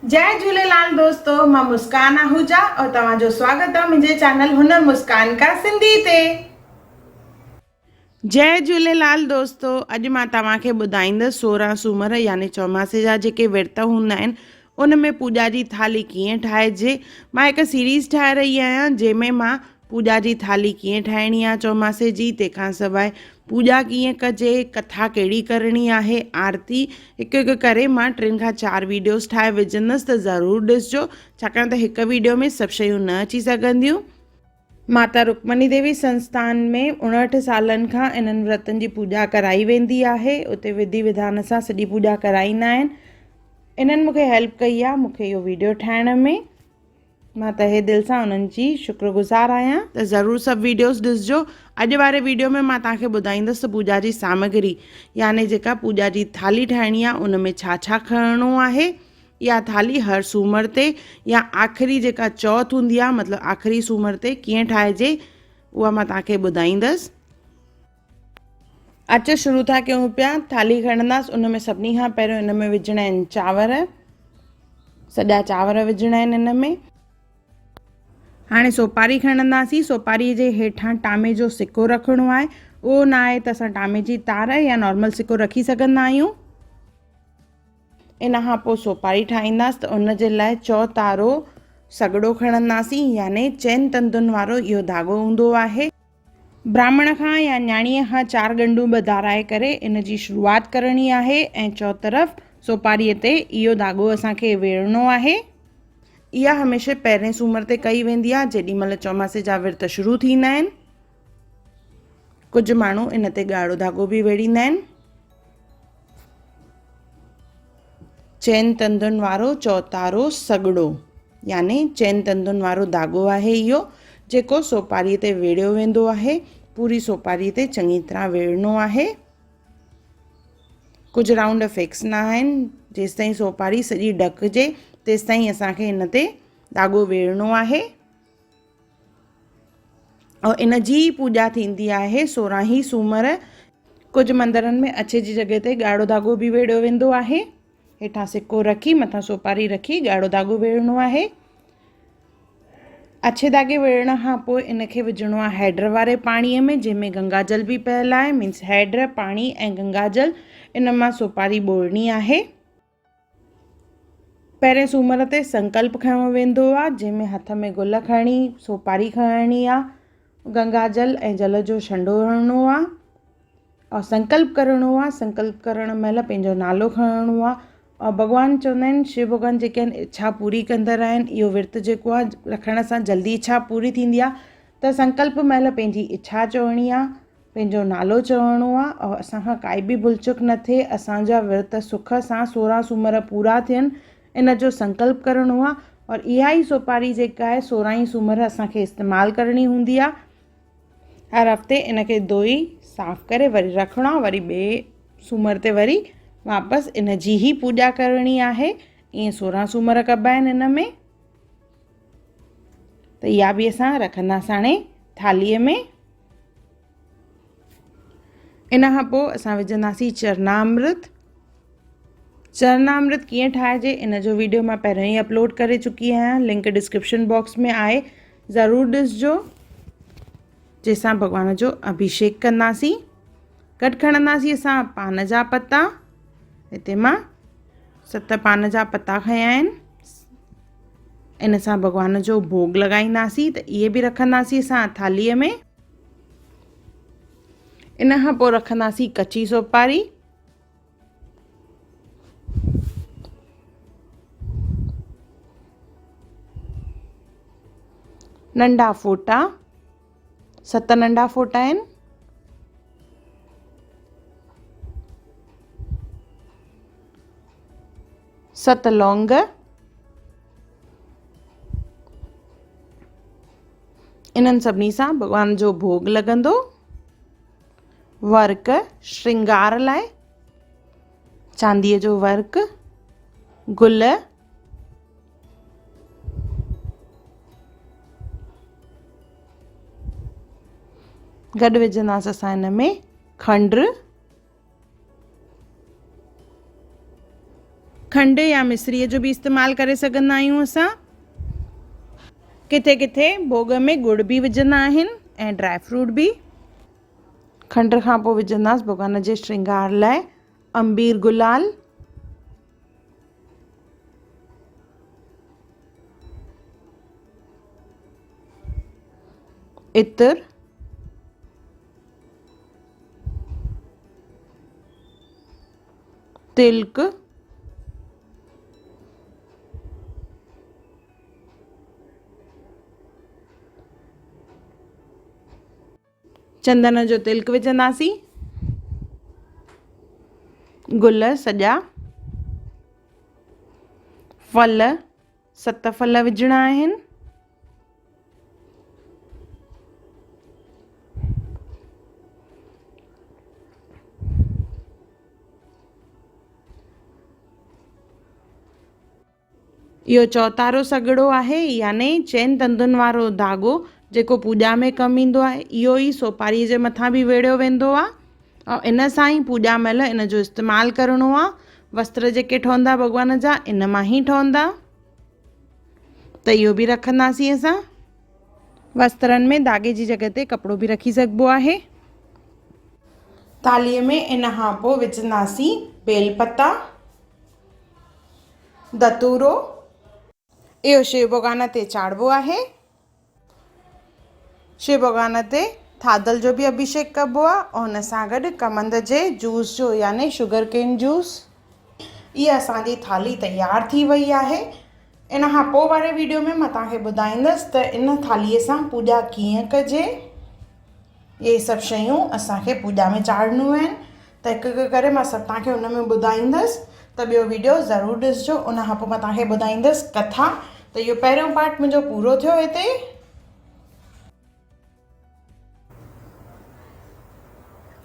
जय झूलेलाल दोस्तों, मां मुस्कान आहूजा और तव्हांजो स्वागत आहे मुंहिंजे चैनल हुनर मुस्कान का सिंधी ते। जय झूलेलाल दोस्तों, अॼु मां तव्हांखे ॿुधाईंदसि 16 सूमर यानी चौमासे जा जेके विर्त हूंदा आहिनि उन में पूॼा जी थाली कीअं ठाहिजे। मां हिकु सीरीज़ ठाहे रही आहियां जंहिंमें मां पूॼा जी थाली कीअं ठाहिणी आहे चौमासे जी, तंहिंखां सवाइ पूॼा कीअं कजे, कथा कहिड़ी करणी आहे, आरती हिकु हिकु करे मां 3 खां 4 वीडियोस ठाहे विझंदसि, त ज़रूरु ॾिसजो छाकाणि त हिकु वीडियो में सभु शयूं न अची सघंदियूं। माता रुक्मणी देवी संस्थान में 59 सालनि खां इन्हनि व्रतनि जी पूॼा कराई वेंदी आहे। उते विधि विधान सां सॼी पूॼा कराईंदा आहिनि। इन्हनि मूंखे हेल्प कई आहे मूंखे इहो वीडियो ठाहिण में। मां तहे दिलि सां उन्हनि जी शुक्रगुज़ार आहियां। त ज़रूरु सभु वीडियोस ॾिसजो। अॼु वारे वीडियो में मां तव्हांखे ॿुधाईंदसि पूॼा जी सामग्री यानी जेका पूॼा जी थाली ठाहिणी आहे उन में छा छा खणणो आहे। इहा थाली हर सूमर ते या आख़िरी जेका चौथ हूंदी आहे मतिलबु आख़िरी सूमर ते कीअं ठाहिजे उहा मां तव्हांखे ॿुधाईंदसि। अचो शुरू था कयूं पिया। थाली खणंदासीं, उन में सभिनी खां पहिरियों इन में विझणा आहिनि चांवर, सॼा चांवर विझणा आहिनि इन में। हाणे सोपारी खणंदासीं। सोपारीअ जे हेठां टामे जो सिक्को रखिणो आहे। उहो न आहे त असां टामे जी तार या नॉर्मल सिक्को रखी सघंदा आहियूं। इन खां पोइ सोपारी ठाहींदासीं त उन जे लाइ चौतारो सॻड़ो खणंदासीं यानी चइनि तंदुनि वारो इहो धाॻो हूंदो आहे। ब्राह्मण खां या न्याणीअ खां 4 ॻंढूं ॿधाराए करे इन जी शुरूआति करणी आहे ऐं चौतरफ़ सोपारीअ ते इहो धाॻो असांखे वेड़णो आहे। इहा हमेशह पहिरें सूमर ते कई वेंदी आहे जेॾी महिल चौमासे जा विर्त शुरू थींदा आहिनि। कुझु माण्हू इन ते ॻाढ़ो धाॻो बि वेड़ींदा आहिनि। चइनि तंदुनि वारो चौतारो सॻड़ो यानी चइनि तंदुनि वारो धाॻो आहे इहो, जेको सोपारीअ ते वेड़ियो वेंदो आहे। पूरी सोपारीअ ते चङी तरह वेड़णो आहे। कुझु राउंड फिक्स न आहिनि, जेसिताईं सोपारी सॼी ढकिजे तेसिताईं असांखे इन ते धाॻो वेड़णो आहे। और इन जी पूॼा थींदी आहे 16 सूमर। कुझु मंदरनि में अछे जी जॻह ते ॻाढ़ो धाॻो बि वेड़ियो वेंदो आहे। हेठां सिक्को रखी मथां सोपारी रखी ॻाढ़ो धाॻो वेड़णो आहे। अछे धाॻे वेड़ण खां पोइ इनखे विझणो आहे हैड वारे पाणीअ में जंहिंमें गंगा जल बि पियल आहे। मीन्स हैड, पाणी ऐं गंगा जल इन मां सोपारी ॿोड़नी आहे। पहिरें सूमर ते संकल्प खयो वेंदो आहे जंहिंमें हथ में गुल खणी सोपारी खणणी आहे, गंगा जल ऐं जल जो छंडो हणणो आहे और संकल्प करणो आहे। संकल्प करण महिल पंहिंजो नालो खणणो आहे और भॻवानु चवंदा आहिनि, शिव भॻवानु जेके आहिनि इच्छा पूरी कंदड़ आहिनि। इहो विर्त जेको आहे रखण सां जल्दी इच्छा पूरी थींदी आहे। त संकल्प महिल पंहिंजी इच्छा चवणी आहे, पंहिंजो नालो चवणो आहे और असांखां काई बि भुलचुक न थिए, असांजा विर्त सुख सां 16 सूमर पूरा थियनि, इन जो संकल्प करणो आहे। और इहा ई सोपारी जेका आहे 16 सूमर असांखे इस्तेमालु करणी हूंदी आहे। हर हफ़्ते इनखे धोई साफ़ करे वरी रखिणो आहे, वरी ॿिए सूमर ते वरी वापसि इन जी ई पूॼा करणी आहे। ईअं 16 सूमर कबा आहिनि इन में। त इहा बि असां रखंदासीं हाणे थालीअ में। इन खां पोइ असां विझंदासीं चरणामृत। चरणामृत कीअं ठाहिजे इन जो वीडियो मां पहिरियों ई अपलोड करे चुकी आहियां, लिंक डिस्क्रिप्शन बॉक्स में आहे, ज़रूरु ॾिसजो। जंहिंसां भॻवान जो अभिषेक कंदासीं। गॾु खणंदासीं असां पान जा पत्ता। हिते मां 7 पान जा पत्ता खयां आहिनि। इन सां भॻवान जो भोग लॻाईंदासीं, त इहे बि रखंदासीं असां थालीअ में। इन खां पोइ रखंदासीं कची सोपारी, नंढा फोटा, 7 नंढा फोटा आहिनि, सत लौंग, इन्हनि सभिनी सां भॻवान जो भोग लॻंदो। वर्क श्रृंगार लाइ चांदीअ जो वर्क, गुल, गॾु विझंदासीं असां हिन में खंडु, खंड या मिश्रीअ जो बि इस्तेमालु करे सघंदा आहियूं असां। किथे किथे भोग में गुड़ बि विझंदा आहिनि ऐं ड्राई फ्रूट बि। खंड खां पोइ विझंदासीं भॻवान जे श्रंगार लाइ अंबीर गुलाल, इत्र, तिलक, चंदन जो तिलक विझंदासीं, गुल सॼा, फल 7 फल विझणा आहिनि, इहो चौतारो सॻड़ो आहे याने चइनि तंदुनि वारो धाॻो जेको पूॼा में कमु ईंदो आहे। इहो ई सोपारीअ जे मथां बि वेड़ियो वेंदो आहे ऐं इन सां ई पूॼा महिल इन जो इस्तेमालु करिणो आहे। वस्त्र जेके ठहंदा भॻवान जा इन मां ई ठहंदा, त इहो बि रखंदासीं असां। वस्त्रनि में धाॻे जी जॻह ते कपिड़ो बि रखी सघिबो आहे। थालीअ में इन खां पोइ विझंदासीं बेलपता, धतूरो, इहो शिव भॻवान ते चाढ़िबो आहे। शिव भॻवान ते थादल जो बि अभिषेक कबो आहे ऐं हुन सां गॾु कमंद जे जूस जो याने शुगर केन जूस। इहा असांजी थाली तयारु थी वई आहे। इन खां पोइ वारे वीडियो में मां तव्हांखे ॿुधाईंदसि त इन थालीअ सां पूॼा कीअं कजे। इहे सभु शयूं असांखे पूॼा में चाढ़णियूं आहिनि, त हिकु हिकु करे मां सभु तव्हांखे हुन में ॿुधाईंदसि, त ॿियो वीडियो ज़रूरु ॾिसिजो। उन खां पोइ मां तव्हांखे ॿुधाईंदसि कथा। त इहो पहिरियों पार्ट मुंहिंजो पूरो थियो हिते।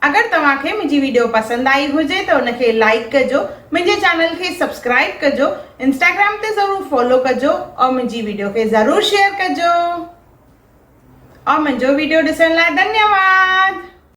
अगरि तव्हांखे मुंहिंजी वीडियो पसंदि आई हुजे त उनखे लाइक कजो, मुंहिंजे चैनल खे सब्सक्राइब कजो, इंस्टाग्राम ते ज़रूरु फॉलो कजो और मुंहिंजी वीडियो खे ज़रूरु शेयर कजो। और मुंहिंजो वीडियो ॾिसण लाइ धन्यवाद।